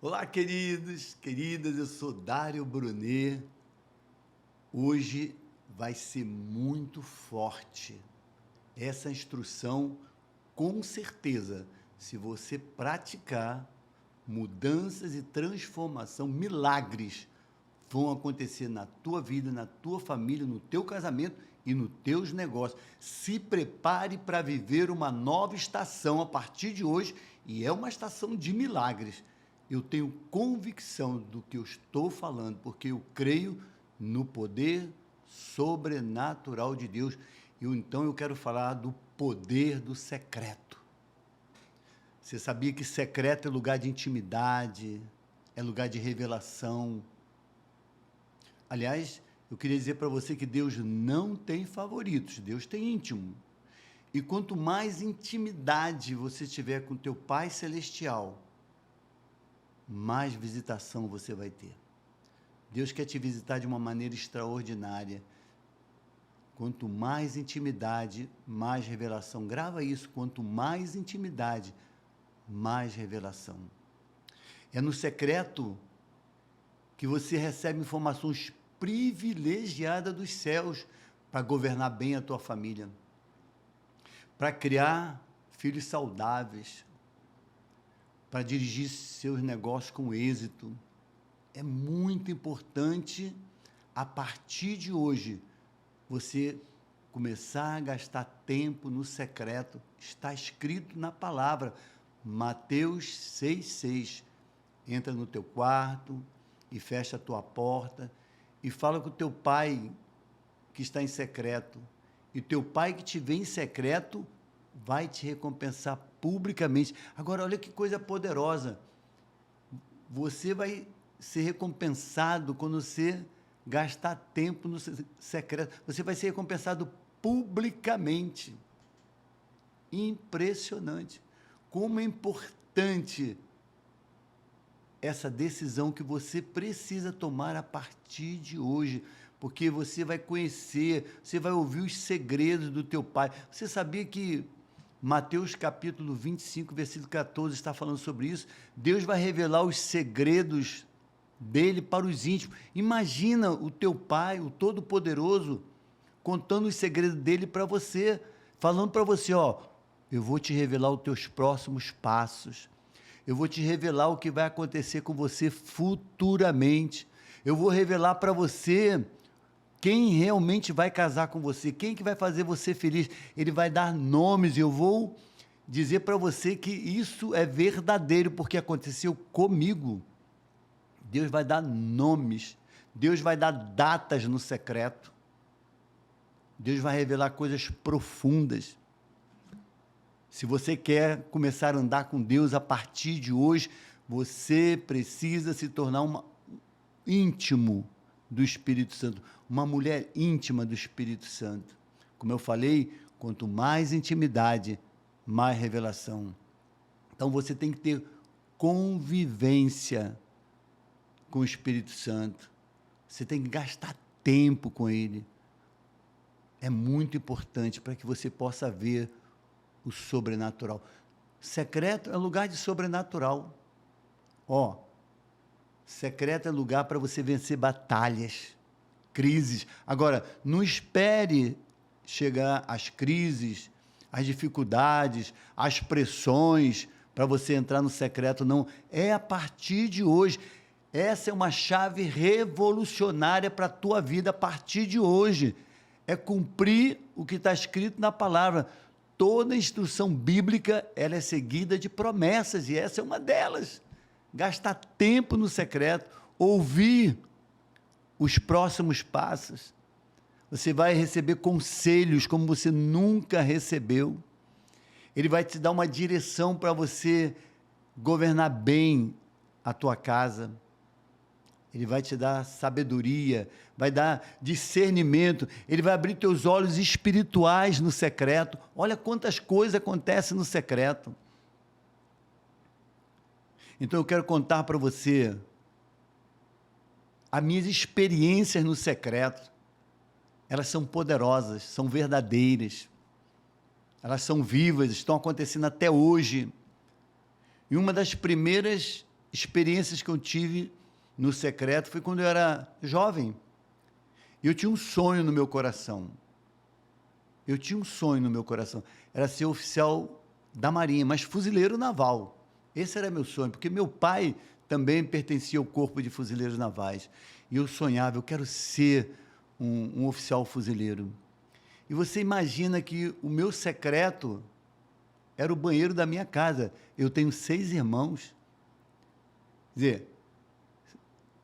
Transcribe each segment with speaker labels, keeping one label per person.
Speaker 1: Olá, queridos, queridas, eu sou Dário Brunet. Hoje vai ser muito forte essa instrução, com certeza. Se você praticar, mudanças e transformação, milagres vão acontecer na tua vida, na tua família, no teu casamento e nos teus negócios. Se prepare para viver uma nova estação a partir de hoje, e é uma estação de milagres. Eu tenho convicção do que eu estou falando, porque eu creio no poder sobrenatural de Deus. Então eu quero falar do poder do secreto. Você sabia que secreto é lugar de intimidade, é lugar de revelação? Aliás, eu queria dizer para você que Deus não tem favoritos, Deus tem íntimo. E quanto mais intimidade você tiver com teu Pai Celestial, mais visitação você vai ter. Deus quer te visitar de uma maneira extraordinária. Quanto mais intimidade, mais revelação. Grava isso, quanto mais intimidade, mais revelação. É no secreto que você recebe informações privilegiadas dos céus para governar bem a tua família, para criar filhos saudáveis, para dirigir seus negócios com êxito. É muito importante, a partir de hoje, você começar a gastar tempo no secreto. Está escrito na palavra, Mateus 6,6. Entra no teu quarto e fecha a tua porta e fala com o teu pai que está em secreto. E o teu pai que te vê em secreto vai te recompensar publicamente. Agora, olha que coisa poderosa. Você vai ser recompensado quando você gastar tempo no secreto. Você vai ser recompensado publicamente. Impressionante. Como é importante essa decisão que você precisa tomar a partir de hoje, porque você vai conhecer, você vai ouvir os segredos do teu pai. Você sabia que Mateus capítulo 25, versículo 14, está falando sobre isso? Deus vai revelar os segredos dele para os íntimos. Imagina o teu pai, o Todo-Poderoso, contando os segredos dele para você, falando para você, ó, eu vou te revelar os teus próximos passos, eu vou te revelar o que vai acontecer com você futuramente, eu vou revelar para você quem realmente vai casar com você, quem que vai fazer você feliz. Ele vai dar nomes e eu vou dizer para você que isso é verdadeiro, porque aconteceu comigo. Deus vai dar nomes, Deus vai dar datas no secreto, Deus vai revelar coisas profundas. Se você quer começar a andar com Deus a partir de hoje, você precisa se tornar íntimo do Espírito Santo, uma mulher íntima do Espírito Santo. Como eu falei, quanto mais intimidade, mais revelação. Então você tem que ter convivência com o Espírito Santo. Você tem que gastar tempo com ele. É muito importante para que você possa ver o sobrenatural. Secreto é lugar de sobrenatural. Ó, secreto é lugar para você vencer batalhas, crises. Agora, não espere chegar às crises, às dificuldades, às pressões para você entrar no secreto, não. É a partir de hoje. Essa é uma chave revolucionária para a tua vida a partir de hoje. É cumprir o que está escrito na palavra. Toda instrução bíblica, ela é seguida de promessas, e essa é uma delas. Gastar tempo no secreto, ouvir os próximos passos. Você vai receber conselhos como você nunca recebeu. Ele vai te dar uma direção para você governar bem a tua casa. Ele vai te dar sabedoria, vai dar discernimento, ele vai abrir teus olhos espirituais no secreto. Olha quantas coisas acontecem no secreto. Então eu quero contar para você as minhas experiências no secreto. Elas são poderosas, são verdadeiras, elas são vivas, estão acontecendo até hoje. E uma das primeiras experiências que eu tive no secreto foi quando eu era jovem. Eu tinha um sonho no meu coração. Era ser oficial da Marinha, mas fuzileiro naval. Esse era meu sonho, porque meu pai também pertencia ao corpo de fuzileiros navais. E eu sonhava, eu quero ser um oficial fuzileiro. E você imagina que o meu secreto era o banheiro da minha casa. Eu tenho 6 irmãos. Quer dizer,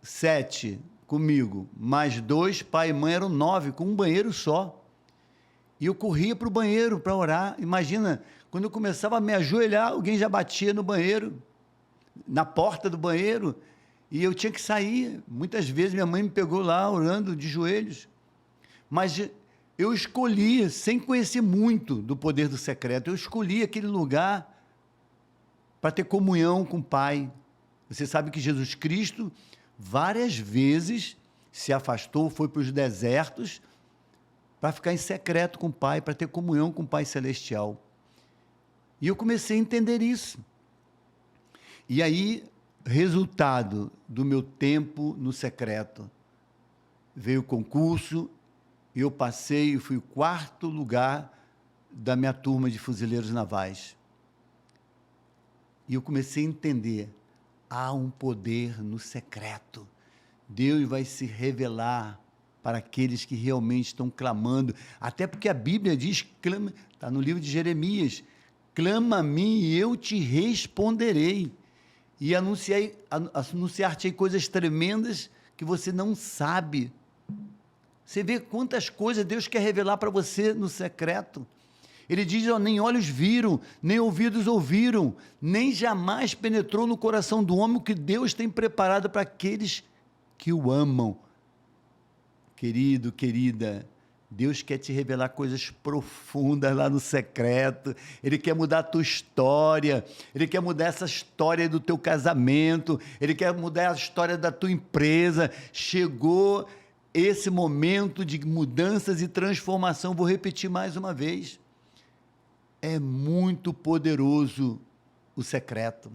Speaker 1: 7 comigo, mais 2, pai e mãe, eram 9, com um banheiro só. E eu corria para o banheiro para orar. Imagina, quando eu começava a me ajoelhar, alguém já batia no banheiro, na porta do banheiro, e eu tinha que sair. Muitas vezes minha mãe me pegou lá orando de joelhos. Mas eu escolhi, sem conhecer muito do poder do secreto, eu escolhi aquele lugar para ter comunhão com o Pai. Você sabe que Jesus Cristo várias vezes se afastou, foi para os desertos para ficar em secreto com o Pai, para ter comunhão com o Pai Celestial. E eu comecei a entender isso. E aí, resultado do meu tempo no secreto, veio o concurso, eu passei e fui o 4º lugar da minha turma de fuzileiros navais. E eu comecei a entender, há um poder no secreto. Deus vai se revelar para aqueles que realmente estão clamando. Até porque a Bíblia diz, está no livro de Jeremias, clama a mim e eu te responderei. E anunciar-te coisas tremendas que você não sabe. Você vê quantas coisas Deus quer revelar para você no secreto. Ele diz, nem olhos viram, nem ouvidos ouviram, nem jamais penetrou no coração do homem o que Deus tem preparado para aqueles que o amam. Querido, querida, Deus quer te revelar coisas profundas lá no secreto. Ele quer mudar a tua história. Ele quer mudar essa história do teu casamento. Ele quer mudar a história da tua empresa. Chegou esse momento de mudanças e transformação. Vou repetir mais uma vez. É muito poderoso o secreto.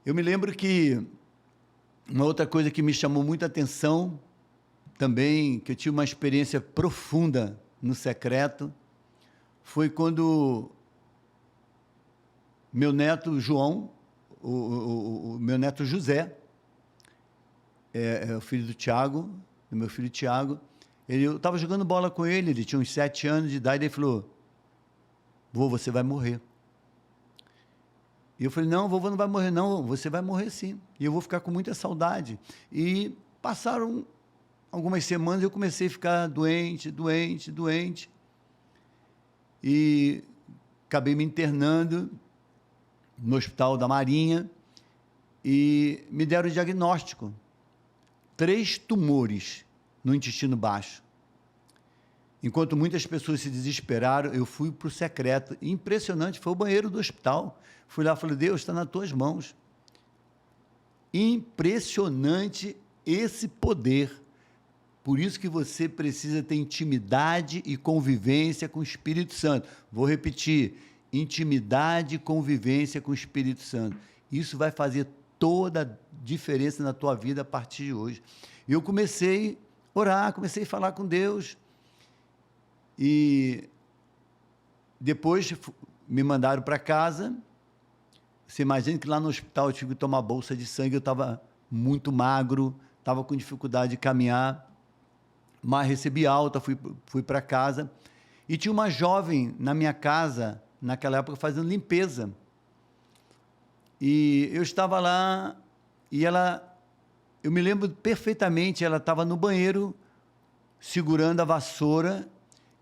Speaker 1: Eu me lembro que uma outra coisa que me chamou muita atenção também, que eu tive uma experiência profunda no secreto, foi quando meu neto João, o meu neto José, é o filho do Tiago, do meu filho Tiago, eu estava jogando bola com ele tinha uns 7 anos de idade, ele falou, vô, você vai morrer. E eu falei, não, vovô não vai morrer não, você vai morrer sim, e eu vou ficar com muita saudade. E passaram algumas semanas, eu comecei a ficar doente, e acabei me internando no Hospital da Marinha, e me deram o diagnóstico, 3 tumores no intestino baixo. Enquanto muitas pessoas se desesperaram, eu fui para o secreto. Impressionante, foi o banheiro do hospital. Fui lá e falei, Deus, está nas tuas mãos. Impressionante esse poder. Por isso que você precisa ter intimidade e convivência com o Espírito Santo. Vou repetir, intimidade e convivência com o Espírito Santo. Isso vai fazer toda a diferença na tua vida a partir de hoje. E eu comecei a orar, comecei a falar com Deus. E depois me mandaram para casa. Você imagina que lá no hospital eu tive que tomar bolsa de sangue, eu estava muito magro, estava com dificuldade de caminhar, mas recebi alta, fui para casa. E tinha uma jovem na minha casa, naquela época, fazendo limpeza. E eu estava lá, e eu me lembro perfeitamente, ela estava no banheiro, segurando a vassoura,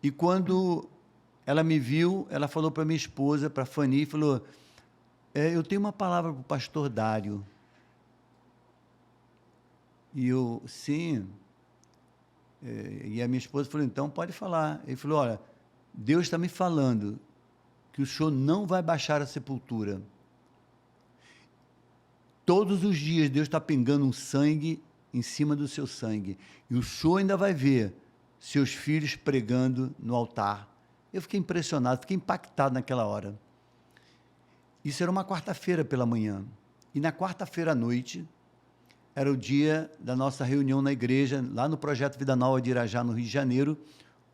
Speaker 1: e quando ela me viu, ela falou para minha esposa, para a Fanny, falou, eu tenho uma palavra para o pastor Dário. E eu, sim. E a minha esposa falou, então pode falar. Ele falou, olha, Deus está me falando que o senhor não vai baixar a sepultura. Todos os dias Deus está pingando um sangue em cima do seu sangue. E o senhor ainda vai ver seus filhos pregando no altar. Eu fiquei impressionado, fiquei impactado naquela hora. Isso era uma quarta-feira pela manhã. E na quarta-feira à noite, era o dia da nossa reunião na igreja, lá no Projeto Vida Nova de Irajá, no Rio de Janeiro,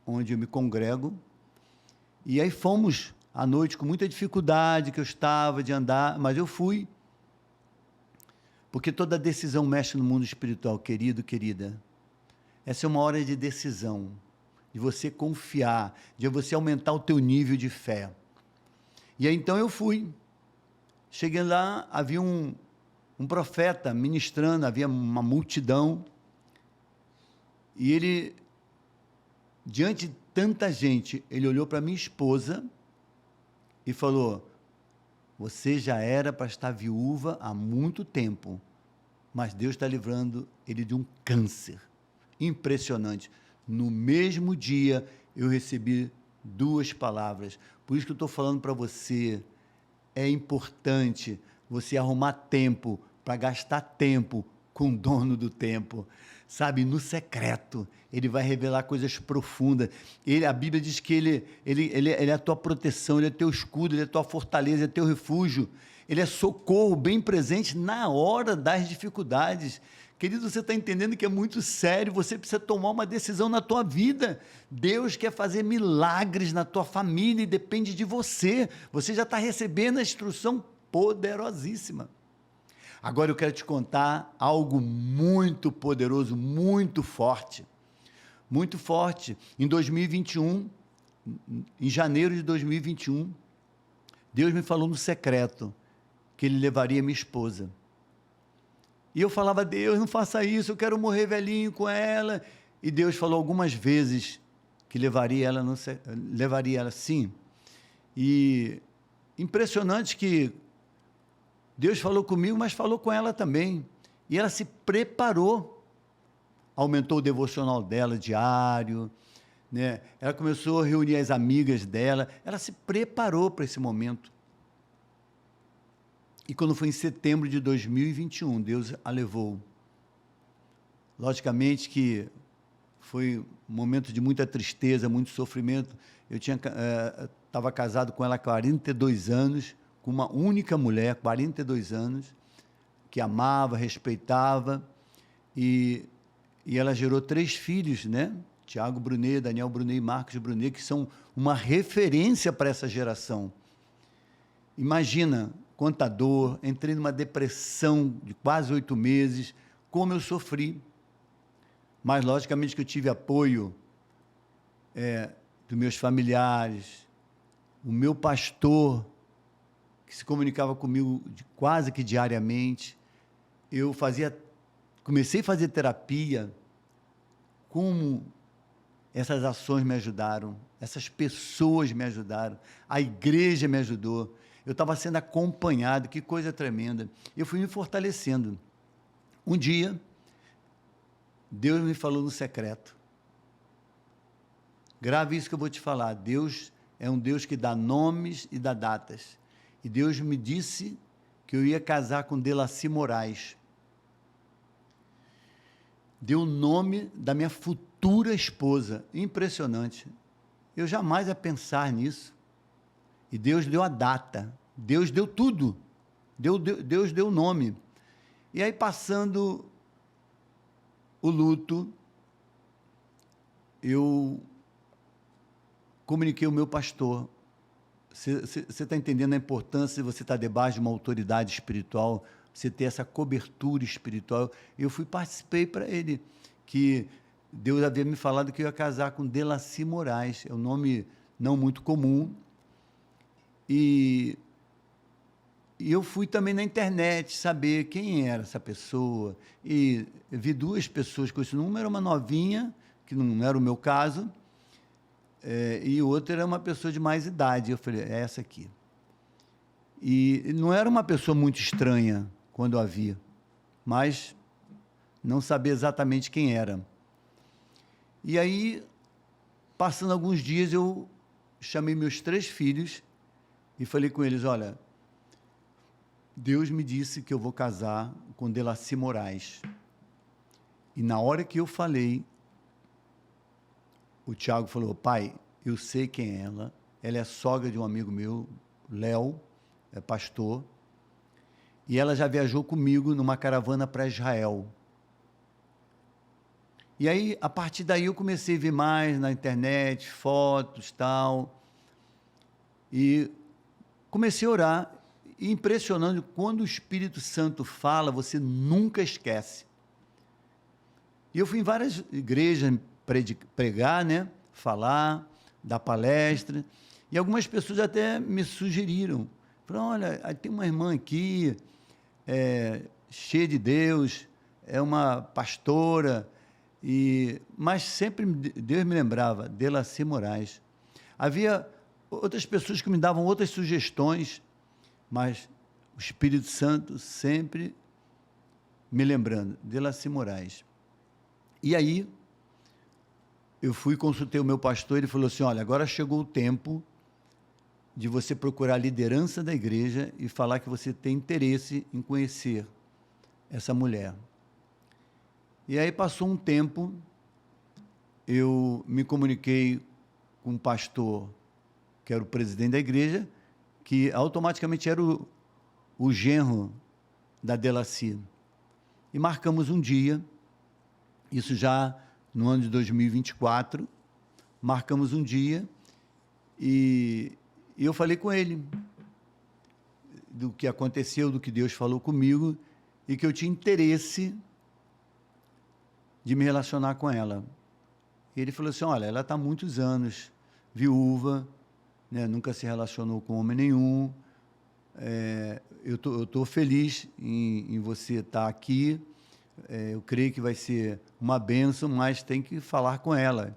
Speaker 1: onde eu me congrego. E aí fomos à noite com muita dificuldade que eu estava de andar, mas eu fui. Porque toda decisão mexe no mundo espiritual, querido, querida. Essa é uma hora de decisão, de você confiar, de você aumentar o teu nível de fé. E aí então eu fui. Cheguei lá, havia um profeta ministrando, havia uma multidão, e ele, diante de tanta gente, ele olhou para minha esposa e falou: você já era para estar viúva há muito tempo, mas Deus está livrando ele de um câncer. Impressionante. No mesmo dia, eu recebi 2 palavras. Por isso que eu estou falando para você, é importante você arrumar tempo para gastar tempo com o dono do tempo. Sabe, no secreto, ele vai revelar coisas profundas. A Bíblia diz que ele é a tua proteção, ele é teu escudo, ele é tua fortaleza, ele é teu refúgio. Ele é socorro bem presente na hora das dificuldades. Querido, você está entendendo que é muito sério, você precisa tomar uma decisão na tua vida. Deus quer fazer milagres na tua família e depende de você. Você já está recebendo a instrução poderosíssima. Agora eu quero te contar algo muito poderoso, muito forte. Muito forte. Em 2021, em janeiro de 2021, Deus me falou no secreto que Ele levaria minha esposa. E eu falava: Deus, não faça isso, eu quero morrer velhinho com ela. E Deus falou algumas vezes que levaria ela sim. E impressionante que Deus falou comigo, mas falou com ela também. E ela se preparou. Aumentou o devocional dela diário, né? Ela começou a reunir as amigas dela. Ela se preparou para esse momento. E quando foi em setembro de 2021, Deus a levou. Logicamente que foi um momento de muita tristeza, muito sofrimento. Eu estava casado com ela há 42 anos, com uma única mulher, 42 anos, que amava, respeitava, e ela gerou 3 filhos, né? Tiago Brunet, Daniel Brunet e Marcos Brunet, que são uma referência para essa geração. Imagina quanta dor, entrei numa depressão de quase 8 meses, como eu sofri. Mas, logicamente, que eu tive apoio dos meus familiares, o meu pastor, que se comunicava comigo quase que diariamente. Eu comecei a fazer terapia. Como essas ações me ajudaram, essas pessoas me ajudaram, a igreja me ajudou. Eu estava sendo acompanhado, que coisa tremenda. Eu fui me fortalecendo. Um dia, Deus me falou no secreto. Grave isso que eu vou te falar. Deus é um Deus que dá nomes e dá datas. E Deus me disse que eu ia casar com Delacy Moraes. Deu o nome da minha futura esposa. Impressionante. Eu jamais ia pensar nisso. E Deus deu a data. Deus deu tudo. Deus deu o nome. E aí, passando o luto, eu comuniquei ao meu pastor. Você está entendendo a importância de você estar debaixo de uma autoridade espiritual, você ter essa cobertura espiritual. Eu participei para ele, que Deus havia me falado que eu ia casar com Delacy Moraes, é um nome não muito comum. E eu fui também na internet saber quem era essa pessoa, e vi 2 pessoas com esse número, uma novinha, que não era o meu caso, e outra era uma pessoa de mais idade. Eu falei: é essa aqui. E não era uma pessoa muito estranha quando eu a vi, mas não sabia exatamente quem era. E aí, passando alguns dias, eu chamei meus 3 filhos e falei com eles: olha, Deus me disse que eu vou casar com Delacy Moraes. E na hora que eu falei, o Tiago falou: pai, eu sei quem é ela é sogra de um amigo meu, Léo, é pastor, e ela já viajou comigo numa caravana para Israel. E aí, a partir daí, eu comecei a ver mais na internet, fotos, tal, e comecei a orar, e impressionante, quando o Espírito Santo fala, você nunca esquece. E eu fui em várias igrejas pregar, né, falar, dar palestra, e algumas pessoas até me sugeriram, falaram, olha, tem uma irmã aqui, cheia de Deus, é uma pastora, mas sempre Deus me lembrava, Delacy Moraes. Havia outras pessoas que me davam outras sugestões, mas o Espírito Santo sempre me lembrando, Delacy Moraes. E aí, eu fui e consultei o meu pastor, ele falou assim, olha, agora chegou o tempo de você procurar a liderança da igreja e falar que você tem interesse em conhecer essa mulher. E aí passou um tempo, eu me comuniquei com um pastor, que era o presidente da igreja, que automaticamente era o genro da Delacy. E marcamos um dia, isso já no ano de 2024, marcamos um dia e eu falei com ele do que aconteceu, do que Deus falou comigo e que eu tinha interesse de me relacionar com ela. E ele falou assim, olha, ela está há muitos anos viúva, né, nunca se relacionou com homem nenhum, eu estou feliz em você estar aqui, eu creio que vai ser uma bênção, mas tem que falar com ela.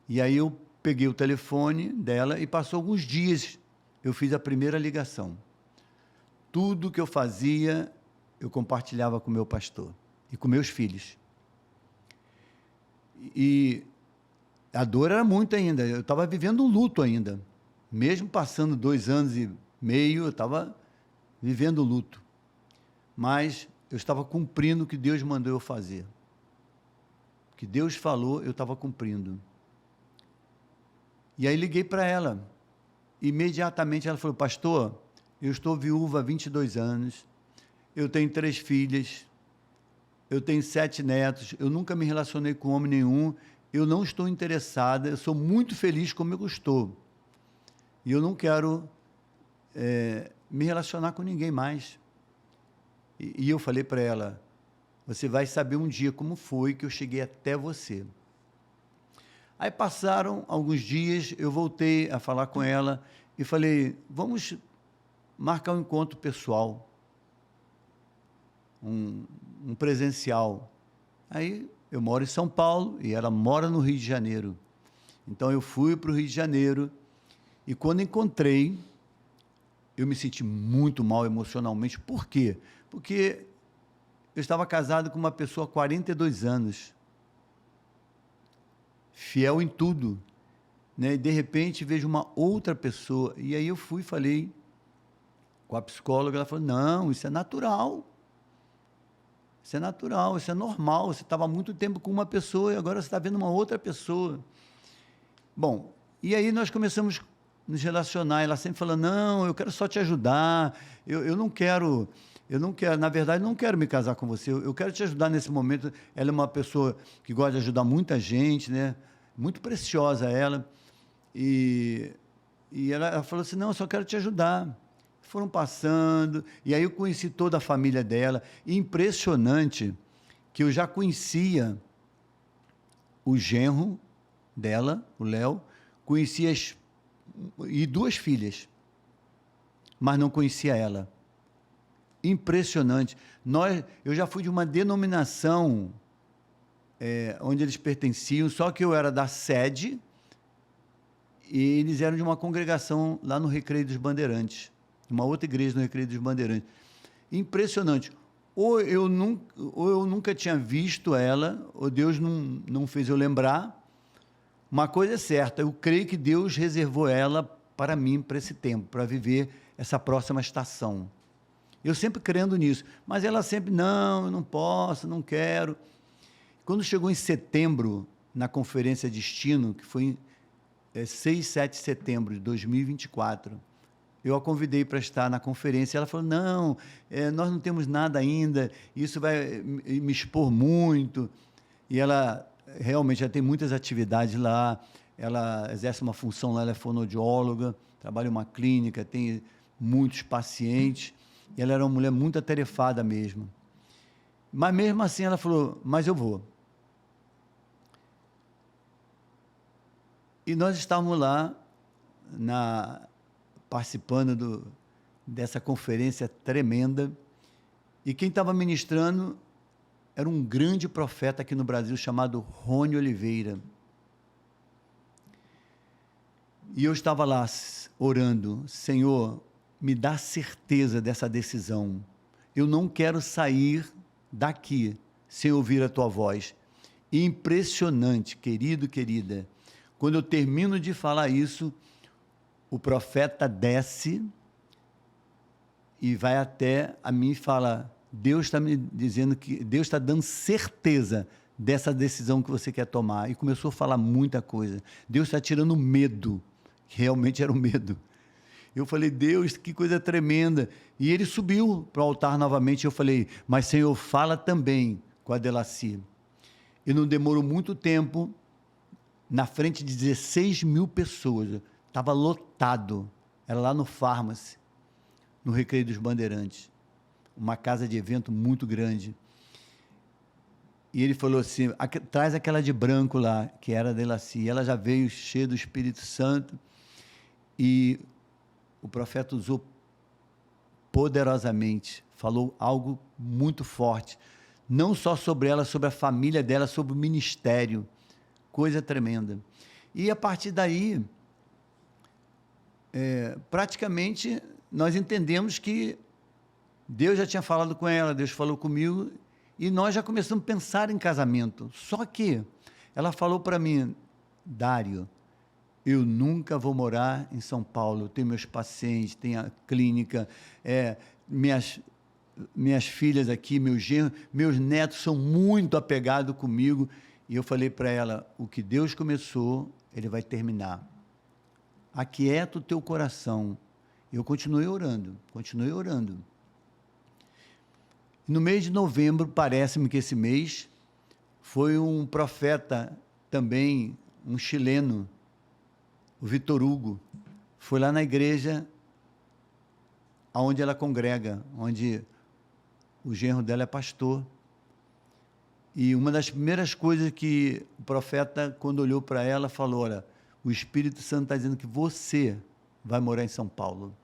Speaker 1: E aí eu peguei o telefone dela e passou alguns dias, eu fiz a primeira ligação. Tudo que eu fazia, eu compartilhava com o meu pastor e com meus filhos. E a dor era muito ainda, eu estava vivendo um luto ainda. Mesmo passando 2 anos e meio, eu estava vivendo luto. Mas eu estava cumprindo o que Deus mandou eu fazer. O que Deus falou, eu estava cumprindo. E aí liguei para ela. Imediatamente ela falou, pastor, eu estou viúva há 22 anos, eu tenho 3 filhas, eu tenho 7 netos, eu nunca me relacionei com homem nenhum, eu não estou interessada, eu sou muito feliz como eu estou. E eu não quero me relacionar com ninguém mais. E eu falei para ela, você vai saber um dia como foi que eu cheguei até você. Aí passaram alguns dias, eu voltei a falar com ela e falei, vamos marcar um encontro pessoal, um presencial. Aí eu moro em São Paulo e ela mora no Rio de Janeiro. Então eu fui para o Rio de Janeiro e quando encontrei, eu me senti muito mal emocionalmente. Por quê? Porque eu estava casado com uma pessoa há 42 anos, fiel em tudo, né? E de repente vejo uma outra pessoa, e aí eu fui e falei com a psicóloga, ela falou, não, isso é natural, isso é normal, você estava há muito tempo com uma pessoa e agora você está vendo uma outra pessoa. Bom, e aí nós começamos a nos relacionar, ela sempre falando, não, eu quero só te ajudar, eu não quero, na verdade, não quero me casar com você, eu quero te ajudar nesse momento. Ela é uma pessoa que gosta de ajudar muita gente, né? Muito preciosa ela, e ela falou assim, não, eu só quero te ajudar. Foram passando, e aí eu conheci toda a família dela, e impressionante que eu já conhecia o genro dela, o Léo, conhecia e 2 filhas, mas não conhecia ela. Impressionante. Eu já fui de uma denominação onde eles pertenciam, só que eu era da sede e eles eram de uma congregação lá no Recreio dos Bandeirantes, uma outra igreja no Recreio dos Bandeirantes. Impressionante. Ou eu nunca tinha visto ela, ou Deus não fez eu lembrar. Uma coisa é certa, eu creio que Deus reservou ela para mim, para esse tempo, para viver essa próxima estação. Eu sempre crendo nisso, mas ela sempre, não, eu não posso, não quero. Quando chegou em setembro, na Conferência Destino, que foi em 6, 7 de setembro de 2024, eu a convidei para estar na conferência. Ela falou, não, nós não temos nada ainda, isso vai me expor muito. E ela realmente já tem muitas atividades lá, ela exerce uma função lá, ela é fonoaudióloga, trabalha em uma clínica, tem muitos pacientes, e ela era uma mulher muito atarefada mesmo. Mas mesmo assim ela falou, mas eu vou. E nós estávamos lá, participando dessa conferência tremenda, e quem estava ministrando era um grande profeta aqui no Brasil, chamado Rony Oliveira. E eu estava lá orando, Senhor, me dá certeza dessa decisão. Eu não quero sair daqui sem ouvir a tua voz. E impressionante, querido, querida, quando eu termino de falar isso, o profeta desce e vai até a mim e fala, Deus está me dizendo que Deus está dando certeza dessa decisão que você quer tomar. E começou a falar muita coisa. Deus está tirando o medo. Realmente era o medo. Eu falei, Deus, que coisa tremenda. E ele subiu para o altar novamente. Eu falei, mas Senhor, fala também com a Delacy. E não demorou muito tempo, na frente de 16 mil pessoas. Estava lotado. Era lá no Farmácia, no Recreio dos Bandeirantes. Uma casa de evento muito grande. E ele falou assim, traz aquela de branco lá, que era a Delacy. Ela já veio cheia do Espírito Santo. E o profeta usou poderosamente, falou algo muito forte, não só sobre ela, sobre a família dela, sobre o ministério, coisa tremenda. E a partir daí, praticamente, nós entendemos que Deus já tinha falado com ela, Deus falou comigo, e nós já começamos a pensar em casamento. Só que ela falou para mim, Dário, eu nunca vou morar em São Paulo, eu tenho meus pacientes, tenho a clínica, minhas filhas aqui, meus genros, meus netos são muito apegados comigo, e eu falei para ela, o que Deus começou, Ele vai terminar. Aquieta o teu coração. Eu continuei orando. No mês de novembro, parece-me que esse mês, foi um profeta também, um chileno, o Vitor Hugo, foi lá na igreja onde ela congrega, onde o genro dela é pastor. E uma das primeiras coisas que o profeta, quando olhou para ela, falou, olha, o Espírito Santo está dizendo que você vai morar em São Paulo.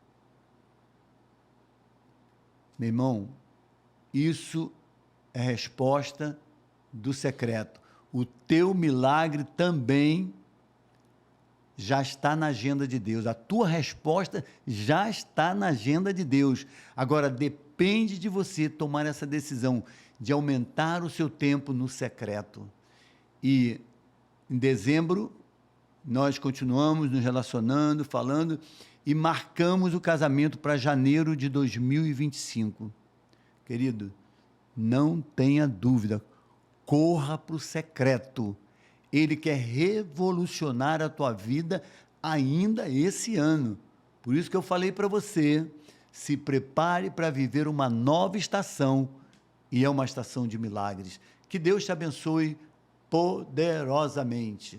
Speaker 1: Meu irmão, isso é resposta do secreto. O teu milagre também já está na agenda de Deus. A tua resposta já está na agenda de Deus. Agora, depende de você tomar essa decisão de aumentar o seu tempo no secreto. E em dezembro, nós continuamos nos relacionando, falando, e marcamos o casamento para janeiro de 2025. Querido, não tenha dúvida, corra para o secreto. Ele quer revolucionar a tua vida ainda esse ano. Por isso que eu falei para você, se prepare para viver uma nova estação, e é uma estação de milagres. Que Deus te abençoe poderosamente.